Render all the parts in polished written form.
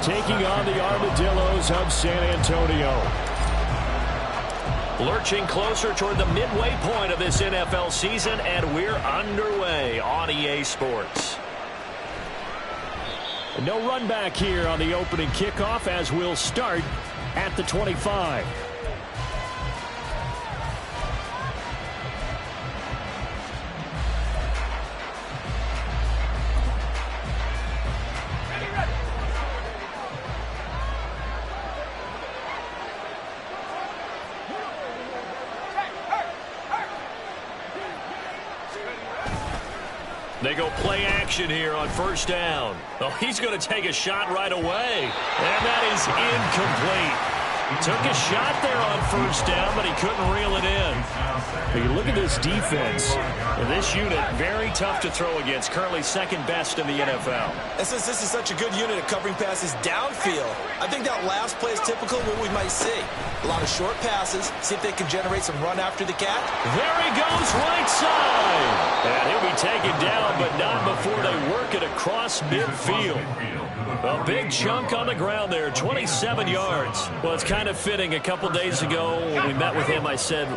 taking on the Armadillos of San Antonio. Lurching closer toward the midway point of this NFL season, and we're underway on EA Sports. No run back here on the opening kickoff as we'll start at the 25. They go play action here on first down. Oh, he's going to take a shot right away. And that is incomplete. Took a shot there on first down, but he couldn't reel it in. You look at this defense. And this unit, very tough to throw against. Currently second best in the NFL. And since this is such a good unit at covering passes downfield, I think that last play is typical of what we might see. A lot of short passes. See if they can generate some run after the catch. There he goes, right side. And he'll be taken down, but not before they work it across midfield. A big chunk on the ground there, 27 yards. Well, it's kind of fitting. A couple days ago when we met with him, I said,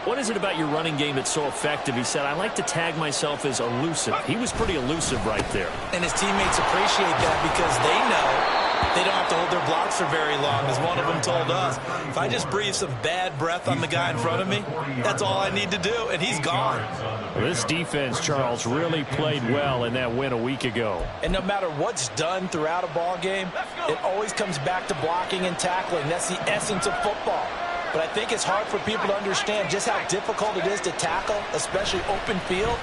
what is it about your running game that's so effective? He said, I like to tag myself as elusive. He was pretty elusive right there. And his teammates appreciate that because they know they don't have to hold their blocks for very long, as one of them told us. If I just breathe some bad breath on the guy in front of me, that's all I need to do, and he's gone. Well, this defense, Charles, really played well in that win a week ago. And no matter what's done throughout a ball game, it always comes back to blocking and tackling. That's the essence of football. But I think it's hard for people to understand just how difficult it is to tackle, especially open field.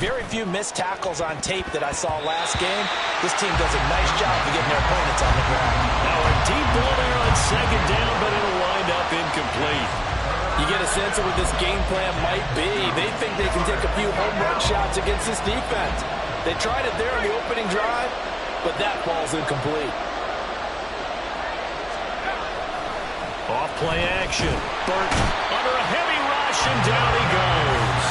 Very few missed tackles on tape that I saw last game. This team does a nice job of getting their opponents on the ground. Now a deep ball there on second down, but it'll wind up incomplete. You get a sense of what this game plan might be. They think they can take a few home run shots against this defense. They tried it there on the opening drive, but that ball's incomplete. Off play action. Burton under a heavy rush, and down he goes.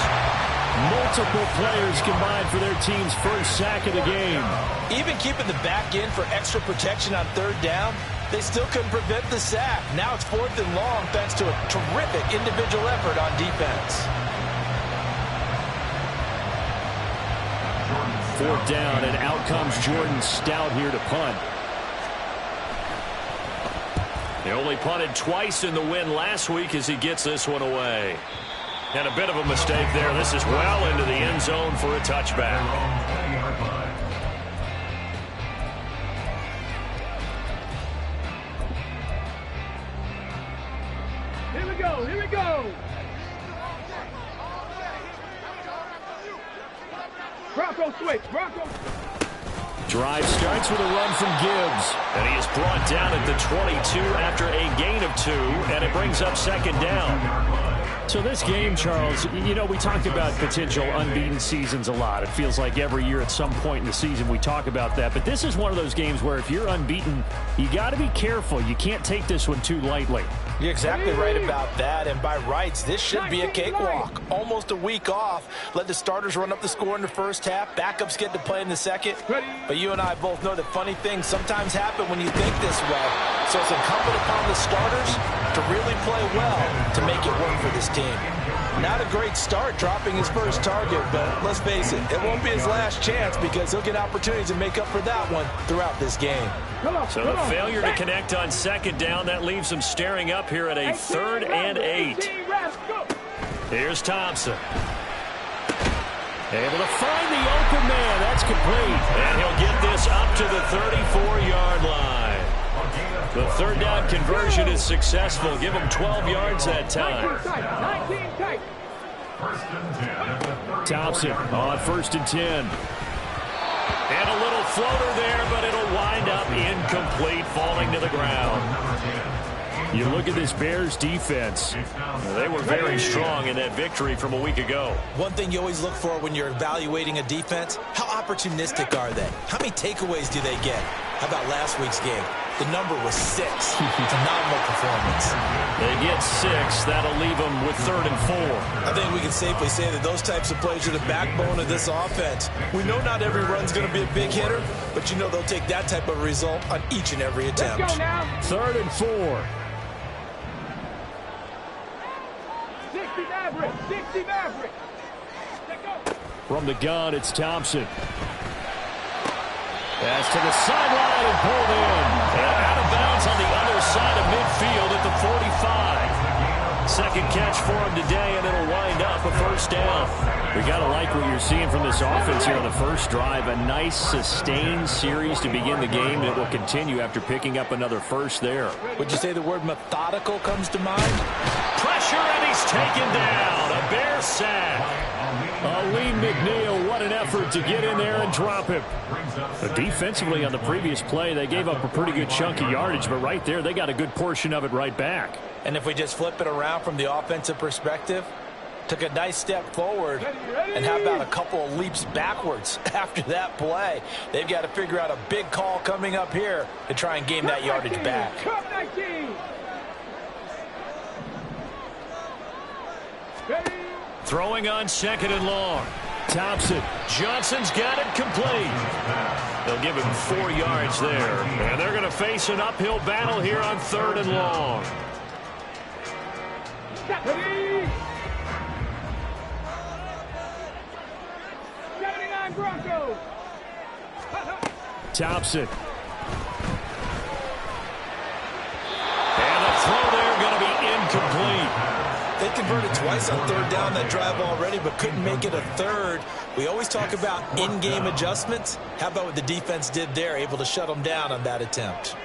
Multiple players combined for their team's first sack of the game. Even keeping the back end for extra protection on third down, they still couldn't prevent the sack. Now it's 4th and long thanks to a terrific individual effort on defense. 4th down, and out comes Jordan Stout here to punt. He only punted twice in the win last week as he gets this one away. And a bit of a mistake there. This is well into the end zone for a touchback. Here we go, here we go. Bronco switch, Bronco. Drive starts with a run from Gibbs. And he is brought down at the 22 after a gain of 2, and it brings up second down. So this game, Charles, you know, we talked about potential unbeaten seasons a lot. It feels like every year at some point in the season we talk about that. But this is one of those games where if you're unbeaten, you got to be careful. You can't take this one too lightly. You're exactly right about that, and by rights, this should be a cakewalk. Almost a week off. Let the starters run up the score in the first half. Backups get to play in the second. But you and I both know that funny things sometimes happen when you think this way. So it's incumbent upon the starters to really play well to make it work for this team. Not a great start dropping his first target, but let's face it, it won't be his last chance because he'll get opportunities to make up for that one throughout this game. So the failure to connect on second down, that leaves him staring up here at a 3rd and 8. Here's Thompson. Able to find the open man. That's complete. And he'll get this up to the 34-yard line. The 3rd down conversion is successful. Give him 12 yards that time. Thompson on 1st and 10. And a little floater there, but it'll wind up incomplete, falling to the ground. You look at this Bears defense. They were very strong in that victory from a week ago. One thing you always look for when you're evaluating a defense, how opportunistic are they? How many takeaways do they get? How about last week's game? The number was 6. Phenomenal performance. They get 6. That'll leave them with 3rd and 4. I think we can safely say that those types of plays are the backbone of this offense. We know not every run's going to be a big hitter, but you know they'll take that type of result on each and every attempt. Let's go now. 3rd and 4. 60 Maverick. 60 Maverick. Let's go. From the gun, it's Thompson. Pass to the sideline and pulled in. And out of bounds on the other side of midfield at the 45. Second catch for him today, and it'll wind up a first down. We got to like what you're seeing from this offense here on the first drive. A nice, sustained series to begin the game that will continue after picking up another first there. Would you say the word methodical comes to mind? Pressure, and he's taken down. A Bear sack. Lee McNeil, what an effort to get in there and drop him. But defensively on the previous play, they gave up a pretty good chunk of yardage, but right there, they got a good portion of it right back. And if we just flip it around from the offensive perspective, took a nice step forward, and how about a couple of leaps backwards after that play? They've got to figure out a big call coming up here to try and gain that yardage back. Cup 19. Ready. Throwing on 2nd and long. Thompson. Johnson's got it complete. They'll give him 4 yards there. And they're going to face an uphill battle here on 3rd and long. Ready. 79 Broncos. Thompson. And the throw there going to be incomplete. They converted twice on 3rd down that drive already, but couldn't make it a 3rd. We always talk about in-game adjustments. How about what the defense did there, able to shut them down on that attempt?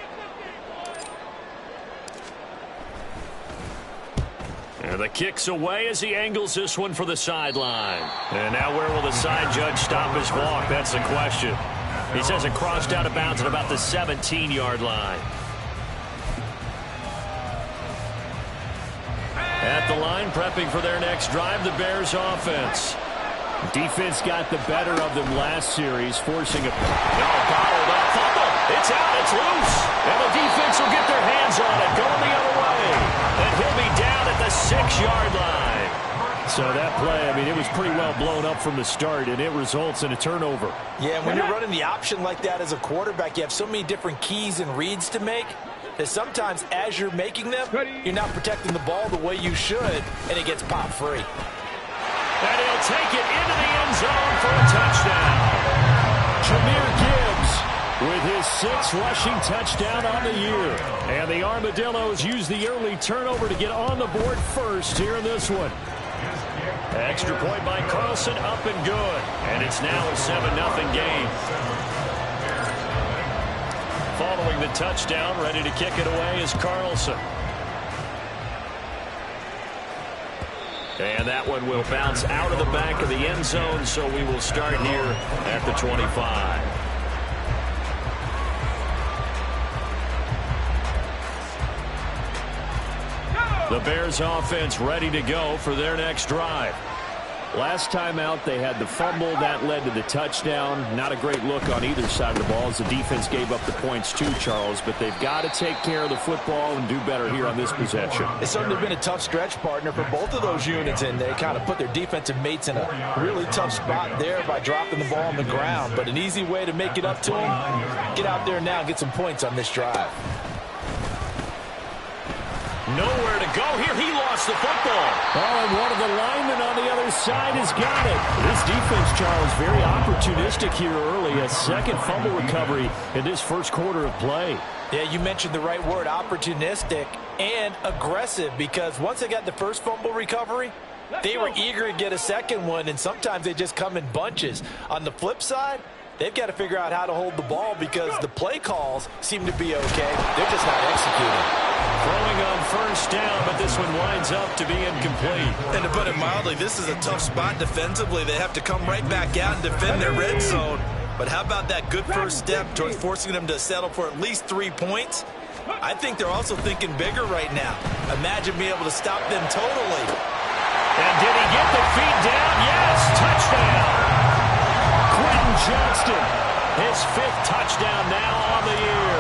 And the kick's away as he angles this one for the sideline. And now where will the side judge stop his walk? That's the question. He says it crossed out of bounds at about the 17-yard line. At the line, prepping for their next drive, the Bears offense. Defense got the better of them last series, forcing a... Bottled up, fumble. It's out, it's loose. And the defense will get their hands on it, going the other way. And he'll be down at the 6-yard line. So that play, I mean, it was pretty well blown up from the start, and it results in a turnover. Yeah, when you're running the option like that as a quarterback, you have so many different keys and reads to make that sometimes as you're making them, you're not protecting the ball the way you should, and it gets popped free. And he'll take it into the end zone for a touchdown. Jahmyr Gibbs with his 6th rushing touchdown on the year. And the Armadillos use the early turnover to get on the board first here in this one. Extra point by Carlson, up and good. And it's now a 7-0 game. Following the touchdown, ready to kick it away is Carlson. And that one will bounce out of the back of the end zone, so we will start here at the 25. The Bears offense ready to go for their next drive. Last time out, they had the fumble. That led to the touchdown. Not a great look on either side of the ball as the defense gave up the points too, Charles. But they've got to take care of the football and do better here on this possession. It's certainly been a tough stretch, partner, for both of those units, and they kind of put their defensive mates in a really tough spot there by dropping the ball on the ground. But an easy way to make it up to them, get out there now and get some points on this drive. Nowhere to go here. He lost the football. Oh, and one of the linemen on the other side has got it. This defense, Charles, very opportunistic here early. A second fumble recovery in this first quarter of play. Yeah, you mentioned the right word, opportunistic and aggressive, because once they got the first fumble recovery, they were eager to get a second one, and sometimes they just come in bunches. On the flip side, they've got to figure out how to hold the ball because the play calls seem to be okay. They're just not executing. Throwing on first down, but this one winds up to be incomplete. And to put it mildly, this is a tough spot defensively. They have to come right back out and defend their red zone. But how about that good first step towards forcing them to settle for at least 3 points? I think they're also thinking bigger right now. Imagine being able to stop them totally. And did he get the feet down? Yes, touchdown. Quentin Johnston, his 5th touchdown now on the year.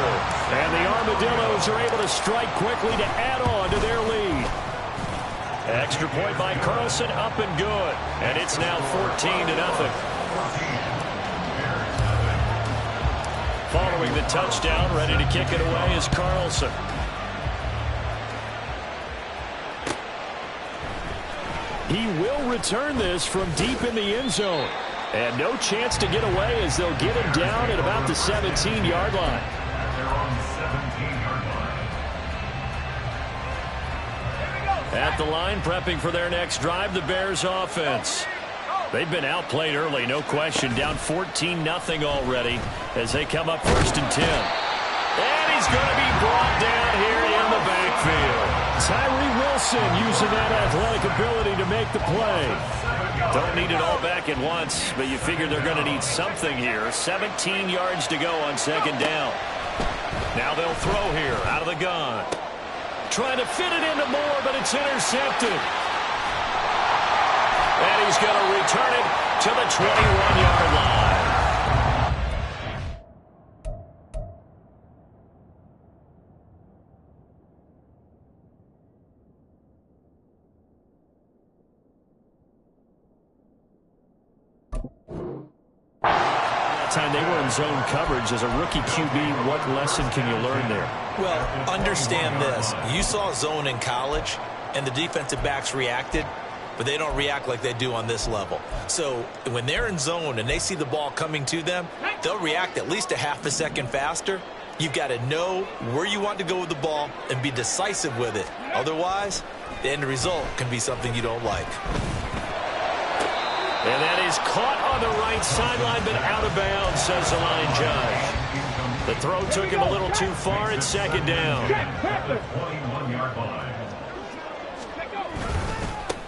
And the Armadillos are able to strike quickly to add on to their lead. Extra point by Carlson, up and good. And it's now 14-0. Following the touchdown, ready to kick it away is Carlson. He will return this from deep in the end zone. And no chance to get away as they'll get him down at about the 17-yard line. At the line, prepping for their next drive, the Bears offense. They've been outplayed early, no question. Down 14-0 already as they come up 1st and 10. And he's going to be brought down here in the backfield. Tyree Wilson using that athletic ability to make the play. Don't need it all back at once, but you figure they're going to need something here. 17 yards to go on 2nd down. Now they'll throw here out of the gun. Trying to fit it into Moore, but it's intercepted. And he's going to return it to the 21-yard line. Time they were in zone coverage as a rookie QB. What lesson can you learn there? Well, understand this. You saw zone in college, and the defensive backs reacted, but they don't react like they do on this level. So when they're in zone and they see the ball coming to them, they'll react at least a half a second faster. You've got to know where you want to go with the ball and be decisive with it. Otherwise, the end result can be something you don't like. And that is caught on the right sideline, but out of bounds, says the line judge. The throw took him a little too far. It's 2nd down.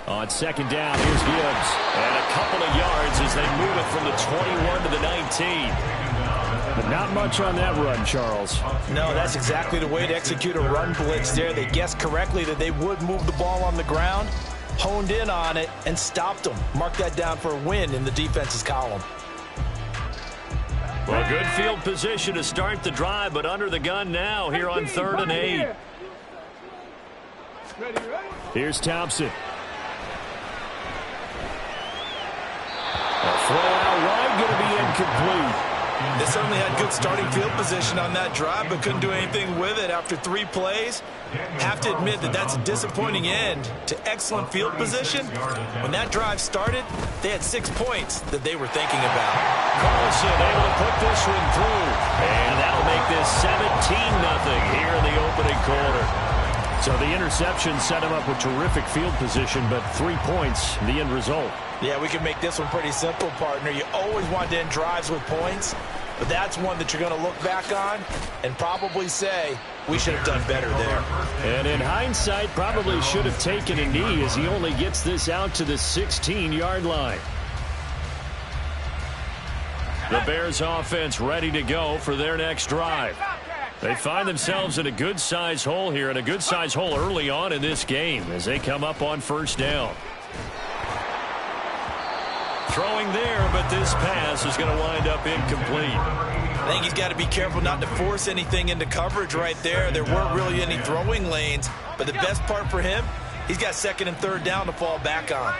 On 2nd down, here's Gibbs. And a couple of yards as they move it from the 21 to the 19. But not much on that run, Charles. No, that's exactly the way to execute a run blitz there. They guessed correctly that they would move the ball on the ground, honed in on it, and stopped them. Mark that down for a win in the defense's column. Well, good field position to start the drive, but under the gun now here on 3rd and 8. Here's Thompson. A throw out wide, going to be incomplete. They certainly had good starting field position on that drive, but couldn't do anything with it after 3 plays. Have to admit that that's a disappointing end to excellent field position. When that drive started, they had 6 points that they were thinking about. Carlson able to put this one through. And that'll make this 17-0 here in the opening quarter. So the interception set him up with terrific field position, but 3 points, the end result. Yeah, we can make this one pretty simple, partner. You always want to end drives with points, but that's one that you're going to look back on and probably say, we should have done better there. And in hindsight, probably should have taken a knee as he only gets this out to the 16-yard line. The Bears offense ready to go for their next drive. They find themselves in a good-sized hole here, and a good-sized hole early on in this game as they come up on 1st down. Throwing there, but this pass is going to wind up incomplete. I think he's got to be careful not to force anything into coverage right there. There weren't really any throwing lanes, but the best part for him, he's got 2nd and 3rd down to fall back on.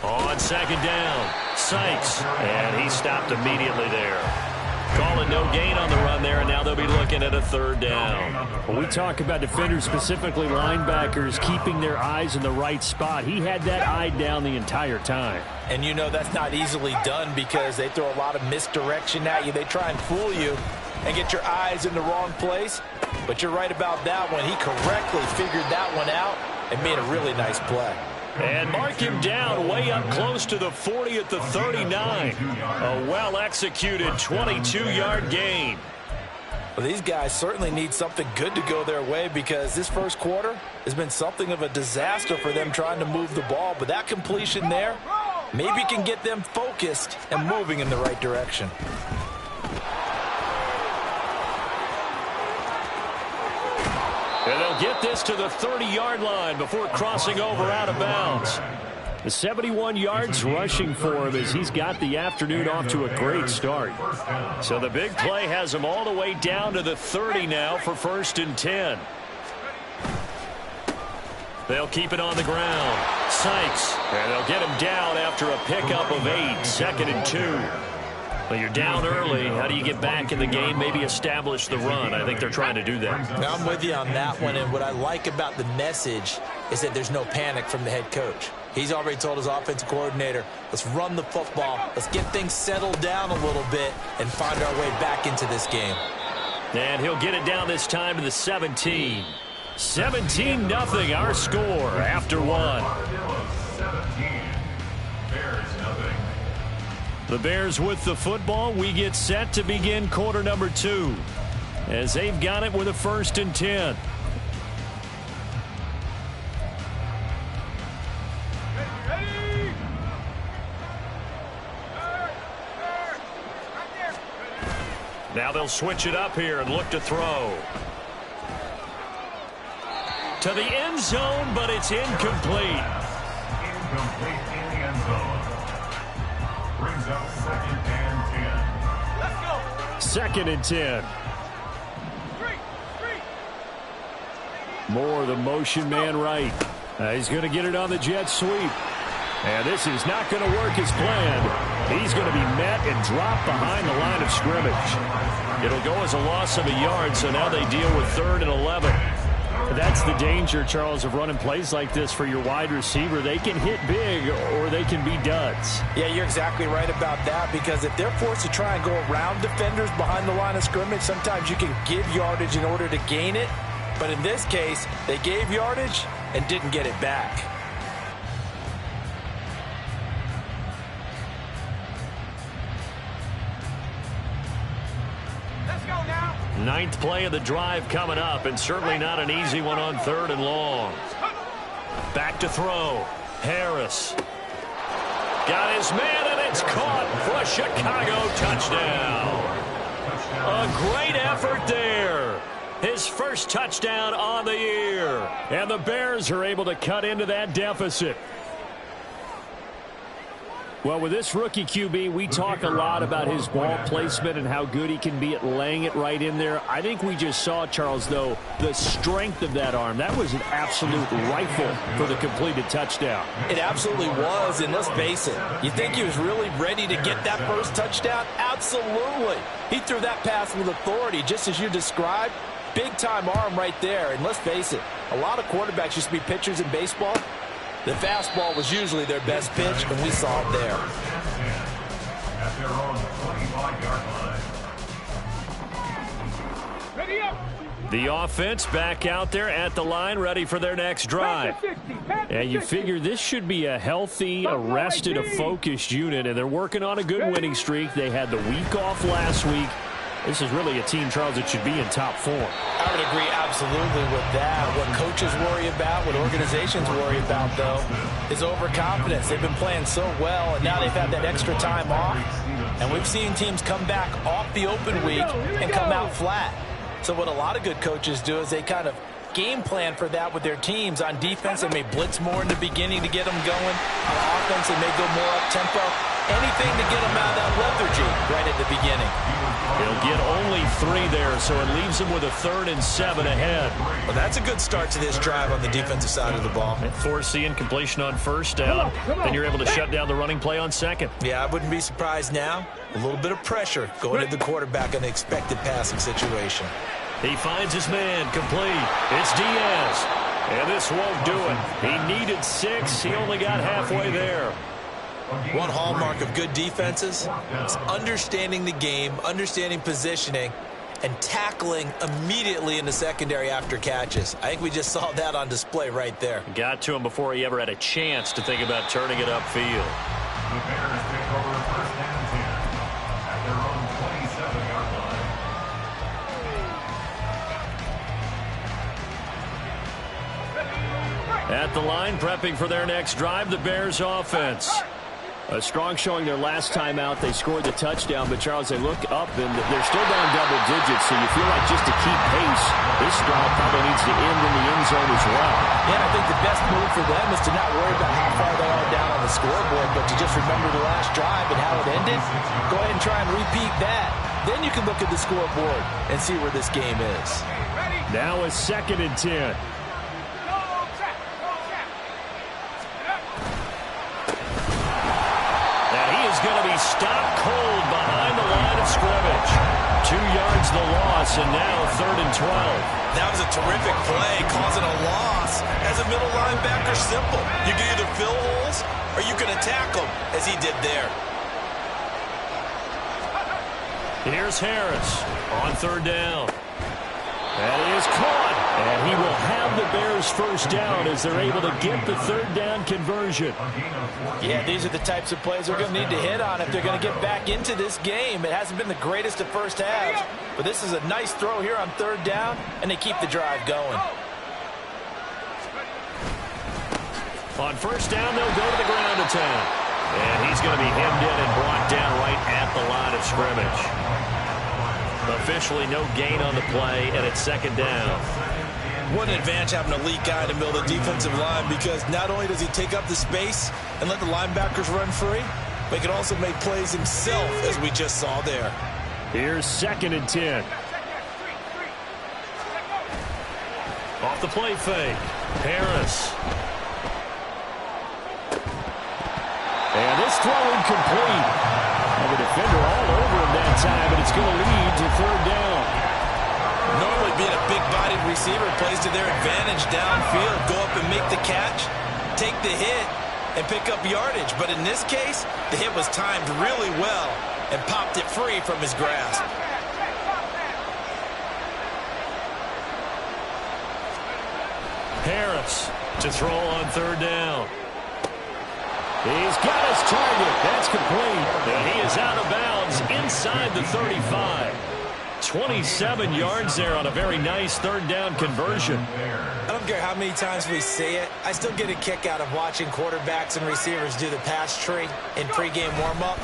On 2nd down, Sykes, and he stopped immediately there. Calling no gain on the run there, and now they'll be looking at a 3rd down. When we talk about defenders, specifically linebackers, keeping their eyes in the right spot, he had that eye down the entire time. And you know that's not easily done because they throw a lot of misdirection at you. They try and fool you and get your eyes in the wrong place. But you're right about that one. He correctly figured that one out and made a really nice play. And mark him down way up close to the 40 at the 39. A well-executed 22-yard gain. Well, these guys certainly need something good to go their way because this first quarter has been something of a disaster for them trying to move the ball. But that completion there maybe can get them focused and moving in the right direction. And they'll get this to the 30-yard line before crossing over out of bounds. The 71 yards rushing for him as he's got the afternoon off to a great start. So the big play has him all the way down to the 30 now for 1st and 10. They'll keep it on the ground. Sykes, and they'll get him down after a pickup of 8. 2nd and 2. Well, you're down early. How do you get back in the game? Maybe establish the run. I think they're trying to do that. Now, I'm with you on that one, and what I like about the message is that there's no panic from the head coach. He's already told his offensive coordinator, let's run the football, let's get things settled down a little bit and find our way back into this game. And he'll get it down this time to the 17. 17-0 our score after 1. The Bears with the football. We get set to begin quarter number 2 as they've got it with a 1st and 10. Now they'll switch it up here and look to throw. To the end zone, but it's incomplete. Incomplete in the end zone. Brings up 2nd and 10. Let's go. 2nd and 10. Moore, the motion man right. He's going to get it on the jet sweep. And this is not going to work as planned. He's going to be met and dropped behind the line of scrimmage. It'll go as a loss of a yard, so now they deal with 3rd and 11. That's the danger, Charles, of running plays like this for your wide receiver. They can hit big or they can be duds. Yeah, you're exactly right about that, because if they're forced to try and go around defenders behind the line of scrimmage, sometimes you can give yardage in order to gain it. But in this case, they gave yardage and didn't get it back. Let's go now. 9th play of the drive coming up, and certainly not an easy one on 3rd and long. Back to throw. Harris. Got his man, and it's caught for a Chicago touchdown. A great effort there. His first touchdown on the year. And the Bears are able to cut into that deficit. Well, with this rookie QB, we talk a lot about his ball placement and how good he can be at laying it right in there. I think we just saw, Charles, though, the strength of that arm. That was an absolute rifle for the completed touchdown. It absolutely was, and let's face it, you think he was really ready to get that first touchdown? Absolutely. He threw that pass with authority, just as you described. Big-time arm right there, and let's face it, a lot of quarterbacks used to be pitchers in baseball. The fastball was usually their best pitch, and we saw it there. At their own 25-yard line. Ready up. The offense back out there at the line, ready for their next drive. And you figure this should be a healthy, a focused unit, and they're working on a good winning streak. They had the week off last week. This is really a team, Charles, that should be in top form. I would agree absolutely with that. What coaches worry about, what organizations worry about, though, is overconfidence. They've been playing so well, and now they've had that extra time off. And we've seen teams come back off the open week and come out flat. So what a lot of good coaches do is they kind of game plan for that with their teams. On defense, they may blitz more in the beginning to get them going. On offense, they may go more up-tempo. Anything to get them out of that lethargy right at the beginning. He'll get only 3 there, so it leaves him with a 3rd and 7 ahead. Well, that's a good start to this drive on the defensive side of the ball. Force the incompletion on 1st down. Then you're able to shut down the running play on 2nd. Yeah, I wouldn't be surprised now. A little bit of pressure going to the quarterback in an expected passing situation. He finds his man, complete. It's Diaz. And this won't do it. He needed 6. He only got halfway there. One hallmark of good defenses is understanding the game, understanding positioning, and tackling immediately in the secondary after catches. I think we just saw that on display right there. Got to him before he ever had a chance to think about turning it upfield. The Bears take over 1st and 10 at their own 27-yard line. At the line, prepping for their next drive, the Bears offense. A strong showing their last time out. They scored the touchdown, but Charles, they look up and they're still down double digits, so you feel like just to keep pace, this drive probably needs to end in the end zone as well. Yeah, I think the best move for them is to not worry about how far they are down on the scoreboard, but to just remember the last drive and how it ended. Go ahead and try and repeat that. Then you can look at the scoreboard and see where this game is. Now a 2nd and 10. Going to be stopped cold behind the line of scrimmage. 2 yards the loss, and now 3rd and 12. That was a terrific play, causing a loss. As a middle linebacker, simple. You can either fill holes or you can attack them, as he did there. Here's Harris on 3rd down. That is caught, and he will have the Bears first down as they're able to get the 3rd down conversion. Yeah, these are the types of plays they're going to need to hit on if they're going to get back into this game. It hasn't been the greatest of first halves, but this is a nice throw here on 3rd down, and they keep the drive going. On 1st down, they'll go to the ground attack. And he's going to be hemmed in and brought down right at the line of scrimmage. Officially no gain on the play, and it's 2nd down. What an advantage having a elite guy to build a defensive line, because not only does he take up the space and let the linebackers run free, but he can also make plays himself, as we just saw there. Here's 2nd and 10. Off the play fake. Harris. And this throw incomplete. And the defender all over him that time, but it's going to lead to 3rd down. Normally being a big-bodied receiver plays to their advantage downfield. Go up and make the catch, take the hit, and pick up yardage. But in this case, the hit was timed really well and popped it free from his grasp. Harris to throw on 3rd down. He's got his target. That's complete. And he is out of bounds inside the 35. 27 yards there on a very nice 3rd down conversion. I don't care how many times we say it, I still get a kick out of watching quarterbacks and receivers do the pass tree in pregame warm-up.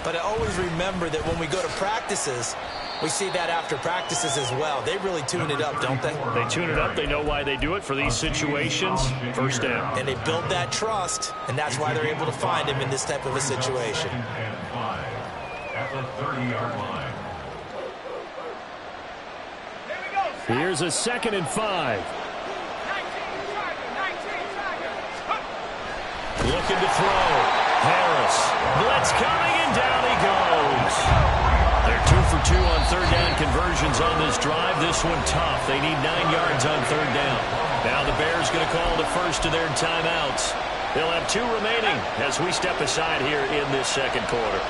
But I always remember that when we go to practices, we see that after practices as well. They really tune it up, don't they? They tune it up. They know why they do it for these situations. 1st down. And they build that trust, and that's why they're able to find him in this type of a situation. At the 30-yard line. Here's a 2nd and 5. Looking to throw. Harris. Blitz coming, and down he goes. They're 2 for 2 on 3rd down conversions on this drive. This one tough. They need 9 yards on 3rd down. Now the Bears going to call the first of their timeouts. They'll have 2 remaining as we step aside here in this 2nd quarter.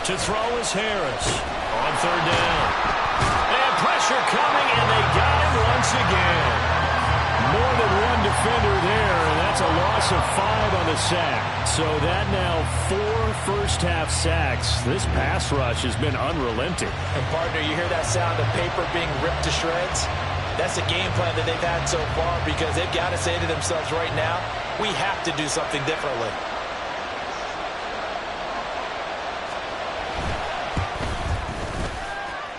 To throw is Harris on 3rd down. And pressure coming, and they got him once again. More than one defender there, and that's a loss of 5 on the sack. So that now 4 first-half sacks. This pass rush has been unrelenting. And, partner, you hear that sound of paper being ripped to shreds? That's the game plan that they've had so far, because they've got to say to themselves right now, we have to do something differently.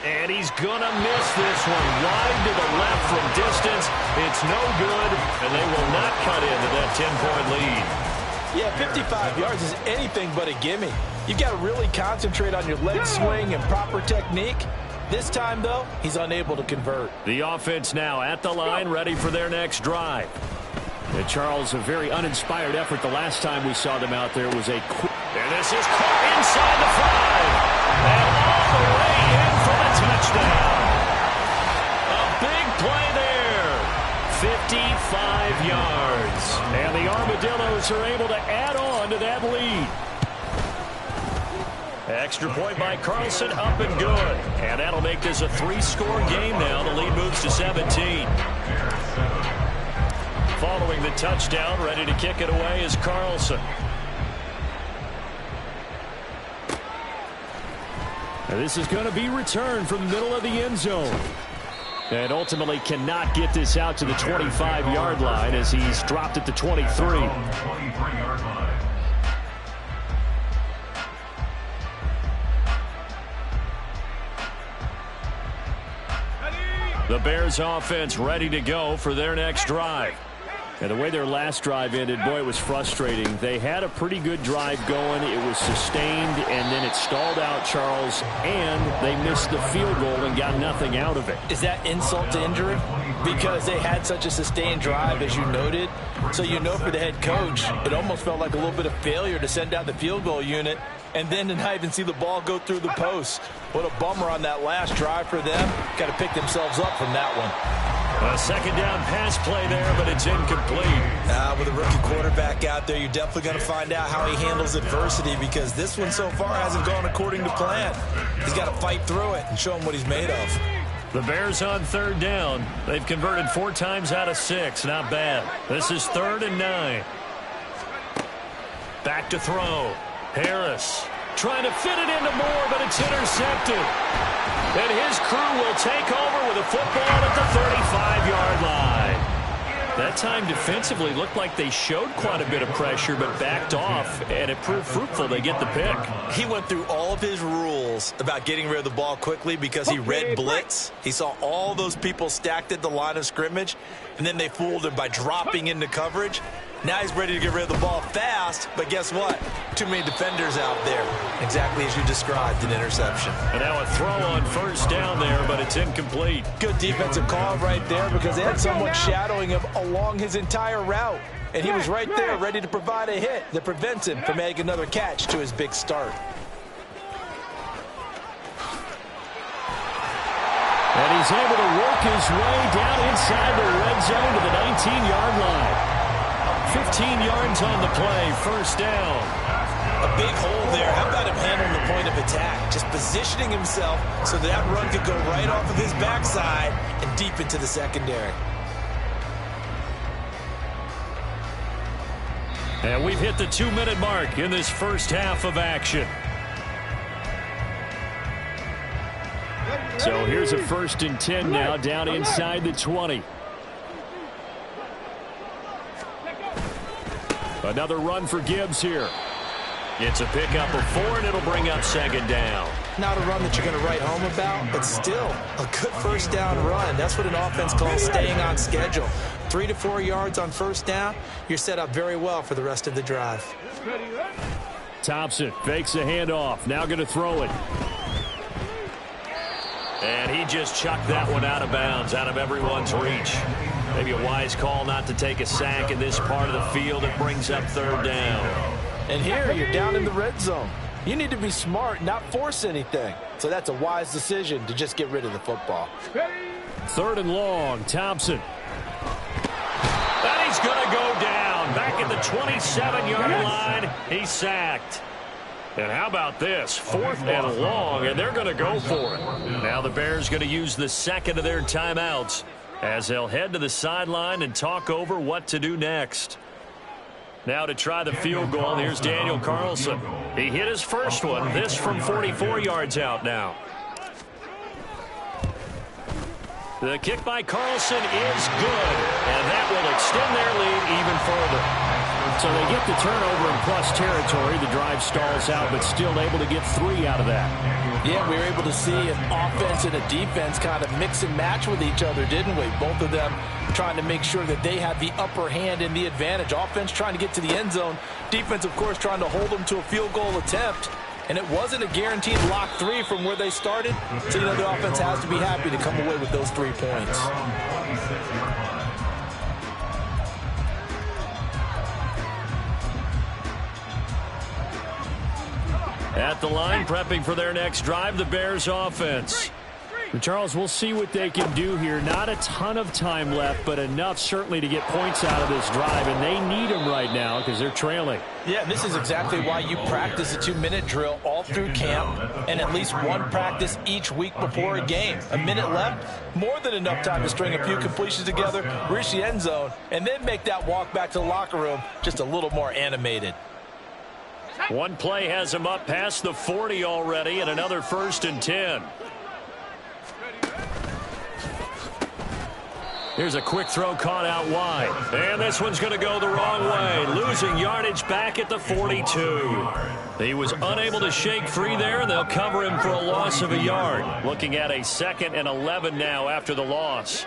And he's going to miss this one. Wide to the left from distance. It's no good, and they will not cut into that 10-point lead. Yeah, 55 yards is anything but a gimme. You've got to really concentrate on your leg swing and proper technique. This time, though, he's unable to convert. The offense now at the line, ready for their next drive. And Charles, a very uninspired effort. The last time we saw them out there was a quick. And this is caught inside the 5. And all the way in for the touchdown. A big play there. 55 yards. And the Armadillos are able to add on to that lead. Extra point by Carlson, up and good. And that'll make this a 3-score game now. The lead moves to 17. Following the touchdown, ready to kick it away is Carlson. And this is going to be returned from the middle of the end zone. And ultimately cannot get this out to the 25-yard line as he's dropped at the 23. 23-yard line. The Bears offense ready to go for their next drive. And the way their last drive ended, boy, it was frustrating. They had a pretty good drive going. It was sustained, and then it stalled out, Charles, and they missed the field goal and got nothing out of it. Is that insult to injury? Because they had such a sustained drive, as you noted. So you know for the head coach, it almost felt like a little bit of failure to send out the field goal unit and then to not even see the ball go through the post. What a bummer on that last drive for them. Got to pick themselves up from that one. A second down pass play there, but it's incomplete. With a rookie quarterback out there, you're definitely going to find out how he handles adversity, because this one so far hasn't gone according to plan. He's got to fight through it and show him what he's made of. The Bears on third down. They've converted 4 times out of 6. Not bad. This is 3rd and 9. Back to throw. Harris trying to fit it into Moore, but it's intercepted. And his crew will take over with a football at the 35-yard line. That time defensively looked like they showed quite a bit of pressure but backed off, and it proved fruitful. They get the pick. He went through all of his rules about getting rid of the ball quickly because he read blitz. He saw all those people stacked at the line of scrimmage, and then they fooled him by dropping into coverage. Now he's ready to get rid of the ball fast, but guess what? Too many defenders out there. Exactly as you described, an interception. And now a throw on first down there, but it's incomplete. Good defensive call right there, because they had someone shadowing him along his entire route. And he was right there ready to provide a hit that prevents him from making another catch to his big start. And he's able to work his way down inside the red zone to the 19-yard line. 15 yards on the play, first down. A big hole there. How about him handling the point of attack? Just positioning himself so that run could go right off of his backside and deep into the secondary. And we've hit the 2-minute mark in this first half of action. So here's a 1st and 10 now, down inside the 20. Another run for Gibbs here. It's a pickup of 4, and it'll bring up 2nd down. Not a run that you're going to write home about, but still a good first down run. That's what an offense calls staying on schedule. 3 to 4 yards on first down, you're set up very well for the rest of the drive. Thompson fakes a handoff. Now going to throw it. And he just chucked that one out of bounds, out of everyone's reach. Maybe a wise call not to take a sack in this part of the field. It brings up 3rd down. And here you're down in the red zone. You need to be smart, not force anything. So that's a wise decision to just get rid of the football. 3rd and long, Thompson. And he's going to go down. Back at the 27-yard line. He's sacked. And how about this? 4th and long, and they're going to go for it. Now the Bears going to use the second of their timeouts as they'll head to the sideline and talk over what to do next. Now to try the field goal, here's Daniel Carlson. He hit his first one, this from 44 yards out now. The kick by Carlson is good, and that will extend their lead even further. So they get the turnover in plus territory. The drive stalls out, but still able to get 3 out of that. Yeah, we were able to see an offense and a defense kind of mix and match with each other, didn't we? Both of them trying to make sure that they had the upper hand and the advantage. Offense trying to get to the end zone. Defense, of course, trying to hold them to a field goal attempt. And it wasn't a guaranteed lock 3 from where they started. So, you know, the offense has to be happy to come away with those 3 points. At the line, prepping for their next drive, the Bears offense. Charles, we'll see what they can do here. Not a ton of time left, but enough certainly to get points out of this drive, and they need them right now because they're trailing. Yeah, this is exactly why you practice a 2-minute drill all through camp and at least one practice each week before a game. A minute left, more than enough time to string a few completions together, reach the end zone, and then make that walk back to the locker room just a little more animated. One play has him up past the 40 already, and another 1st and 10. Here's a quick throw caught out wide. And this one's going to go the wrong way. Losing yardage back at the 42. He was unable to shake free there, and they'll cover him for a loss of a yard. Looking at a 2nd and 11 now after the loss.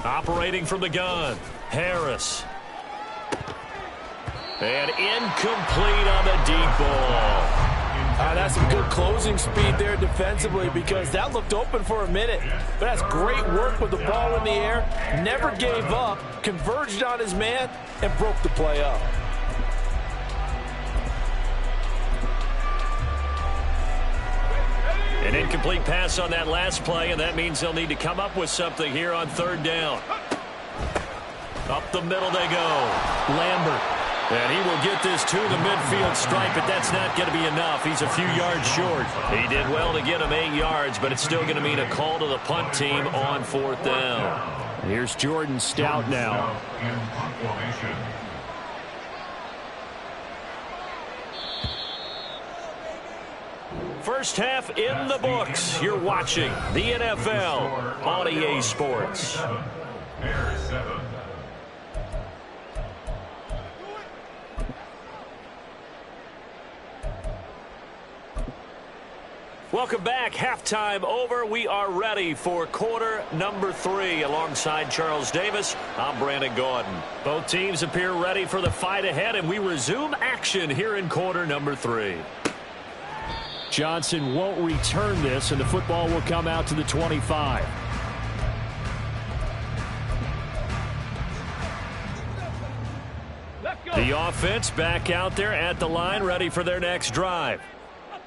Operating from the gun, Harris. And incomplete on the deep ball. That's some good closing speed there defensively, because that looked open for a minute. But that's great work with the ball in the air. Never gave up, converged on his man, and broke the play up. An incomplete pass on that last play, and that means they'll need to come up with something here on 3rd down. Up the middle they go. Lambert. And he will get this to the midfield stripe, but that's not going to be enough. He's a few yards short. He did well to get him 8 yards, but it's still going to mean a call to the punt team on 4th down. Here's Jordan Stout now. First half in the books. You're watching the NFL on EA Sports. Bears 7. Welcome back. Halftime over. We are ready for quarter number 3. Alongside Charles Davis, I'm Brandon Gordon. Both teams appear ready for the fight ahead, and we resume action here in quarter number 3. Johnson won't return this, and the football will come out to the 25. The offense back out there at the line, ready for their next drive.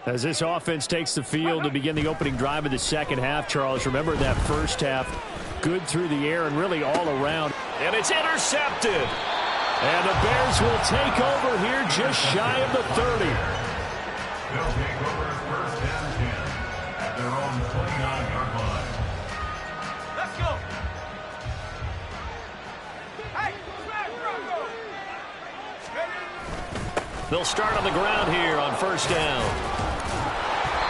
As this offense takes the field to begin the opening drive of the 2nd half, Charles, remember that first half, good through the air and really all around. And it's intercepted. And the Bears will take over here just shy of the 30. They'll take over 1st and 10 at their own 29-yard line. Let's go. Hey, Bronco. They'll start on the ground here on 1st down.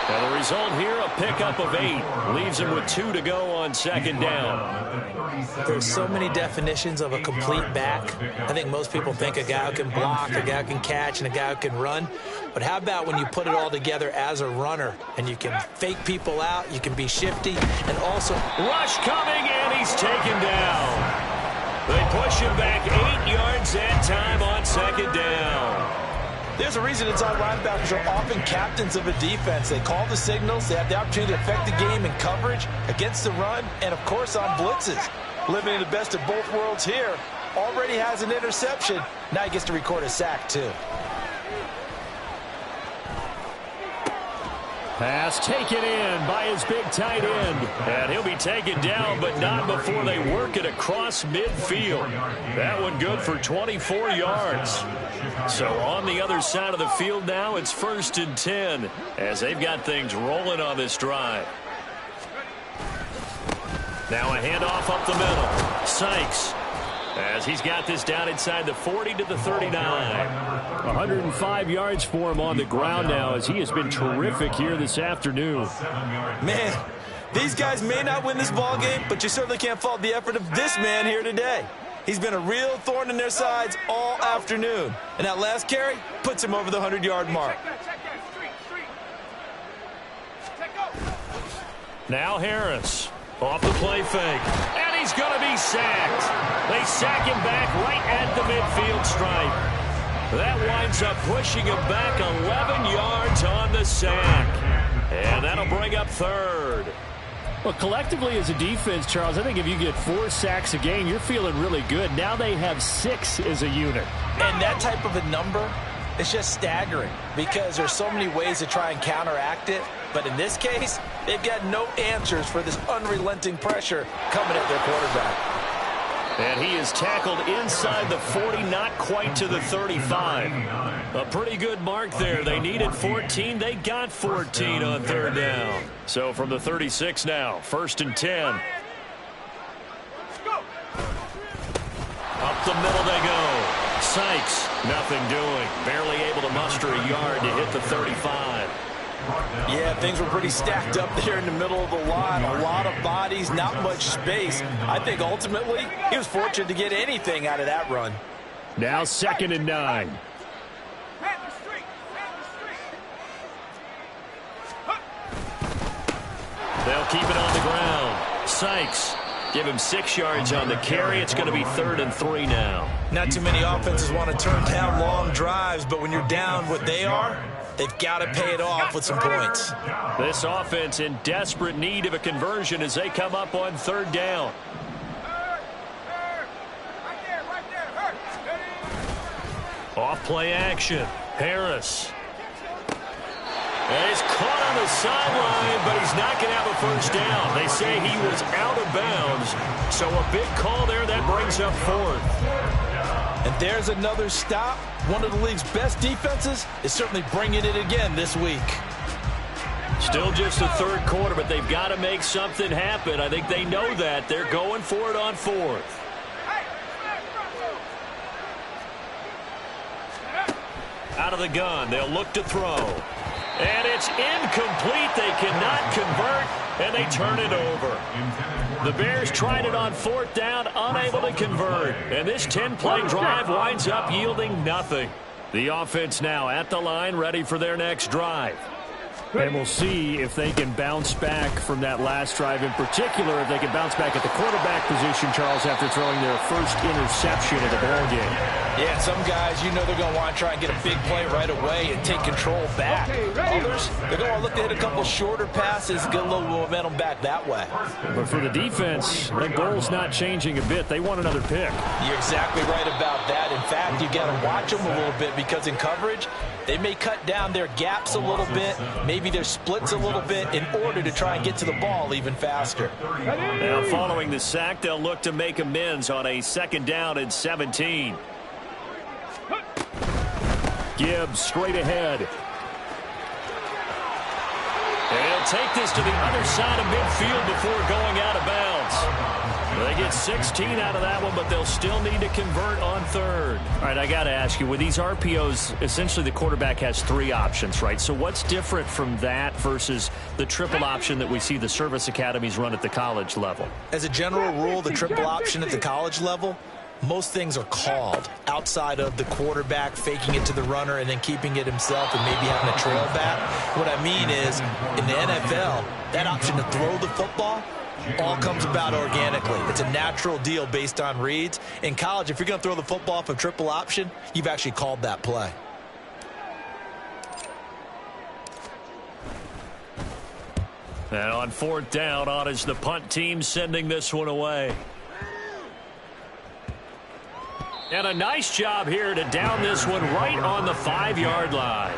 And the result here, a pickup of 8. Leaves him with 2 to go on 2nd down. There's so many definitions of a complete back. I think most people think a guy who can block, a guy who can catch, and a guy who can run. But how about when you put it all together as a runner, and you can fake people out, you can be shifty, and also... Rush coming, and he's taken down. They push him back 8 yards that time on 2nd down. There's a reason inside linebackers are often captains of a defense. They call the signals. They have the opportunity to affect the game in coverage, against the run, and, of course, on blitzes. Living in the best of both worlds here. Already has an interception. Now he gets to record a sack, too. Pass taken in by his big tight end. And he'll be taken down, but not before they work it across midfield. That one good for 24 yards. So on the other side of the field now, it's 1st and 10 as they've got things rolling on this drive. Now a handoff up the middle. Sykes, as he's got this down inside the 40 to the 39. 105 yards for him on the ground now, as he has been terrific here this afternoon. Man, these guys may not win this ball game, but you certainly can't fault the effort of this man here today. He's been a real thorn in their sides all afternoon. And that last carry puts him over the 100-yard mark. Now Harris off the play fake. And he's going to be sacked. They sack him back right at the midfield stripe. That winds up pushing him back 11 yards on the sack. And that'll bring up 3rd. Well, collectively as a defense, Charles, I think if you get 4 sacks a game, you're feeling really good. Now they have 6 as a unit. And that type of a number is just staggering because there's so many ways to try and counteract it. But in this case, they've got no answers for this unrelenting pressure coming at their quarterback. And he is tackled inside the 40, not quite to the 35. A pretty good mark there. They needed 14. They got 14 on 3rd down. So from the 36 now, 1st and 10. Up the middle they go. Sykes, nothing doing. Barely able to muster a yard to hit the 35. Yeah, things were pretty stacked up there in the middle of the line. A lot of bodies, not much space. I think ultimately he was fortunate to get anything out of that run. Now 2nd and 9. They'll keep it on the ground. Sykes, give him 6 yards on the carry. It's going to be 3rd and 3 now. Not too many offenses want to turn down long drives, but when you're down what they are, they've got to pay it off with some points. This offense in desperate need of a conversion as they come up on 3rd down. Off play action. Harris. And he's caught on the sideline, but he's not going to have a first down. They say he was out of bounds. So a big call there that brings up 4th. And there's another stop. One of the league's best defenses is certainly bringing it again this week. Still just the 3rd quarter, but they've got to make something happen. I think they know that. They're going for it on 4th. Out of the gun. They'll look to throw. And it's incomplete. They cannot convert, and they turn it over. The Bears tried it on 4th down, unable to convert. And this 10-play drive winds up yielding nothing. The offense now at the line, ready for their next drive. And we'll see if they can bounce back from that last drive, in particular, if they can bounce back at the quarterback position, Charles, after throwing their first interception of the ballgame. Yeah, some guys, you know they're going to want to try and get a big play right away and take control back. Others, they're going to look to hit a couple shorter passes, get a little momentum back that way. But for the defense, the goal's not changing a bit. They want another pick. You're exactly right about that. In fact, you got to watch them a little bit because in coverage, they may cut down their gaps a little bit, maybe their splits a little bit in order to try and get to the ball even faster. Now following the sack, they'll look to make amends on a 2nd down and 17. Gibbs straight ahead. And he'll take this to the other side of midfield before going out of bounds. They get 16 out of that one, but they'll still need to convert on 3rd. All right, I got to ask you, with these RPOs, essentially the quarterback has 3 options, right? So what's different from that versus the triple option that we see the service academies run at the college level? As a general rule, the triple option at the college level, most things are called outside of the quarterback faking it to the runner and then keeping it himself and maybe having a trail back. What I mean is, in the NFL, that option to throw the football all comes about organically. It's a natural deal based on reads. In college, if you're going to throw the football off a triple option, you've actually called that play. And on 4th down, on is the punt team sending this one away. And a nice job here to down this one right on the 5-yard line.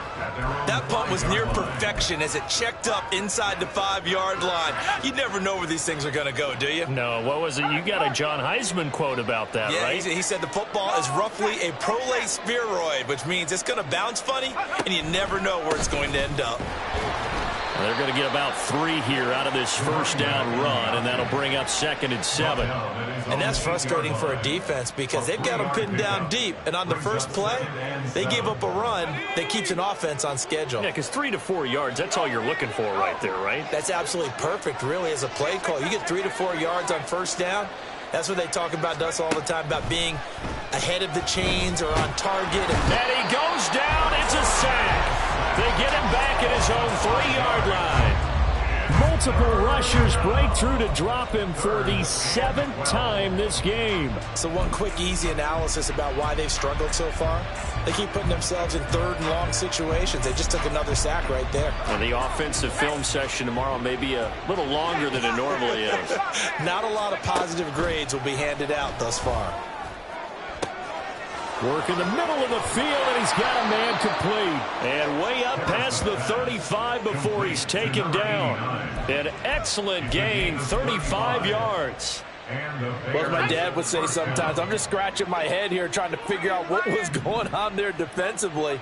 That punt was near perfection as it checked up inside the 5-yard line. You never know where these things are going to go, do you? No, what was it? You got a John Heisman quote about that, yeah, right? He said the football is roughly a prolate spheroid, which means it's going to bounce funny, and you never know where it's going to end up. They're going to get about 3 here out of this 1st down run, and that'll bring up 2nd and 7. And that's frustrating for a defense because they've got them pinned down deep. And on the first play, they gave up a run that keeps an offense on schedule. Yeah, because 3 to 4 yards, that's all you're looking for right there, right? That's absolutely perfect, really, as a play call. You get 3 to 4 yards on 1st down. That's what they talk about to us all the time, about being ahead of the chains or on target. And he goes down. It's a sack. They get him back at his own 3-yard line. Multiple rushers break through to drop him for the 7th time this game. So one quick, easy analysis about why they've struggled so far. They keep putting themselves in 3rd and long situations. They just took another sack right there. And the offensive film session tomorrow may be a little longer than it normally is. Not a lot of positive grades will be handed out thus far. Work in the middle of the field, and he's got a man complete. And way up past the 35 before he's taken down. An excellent gain, 35 yards. Well, as my dad would say sometimes, I'm just scratching my head here trying to figure out what was going on there defensively.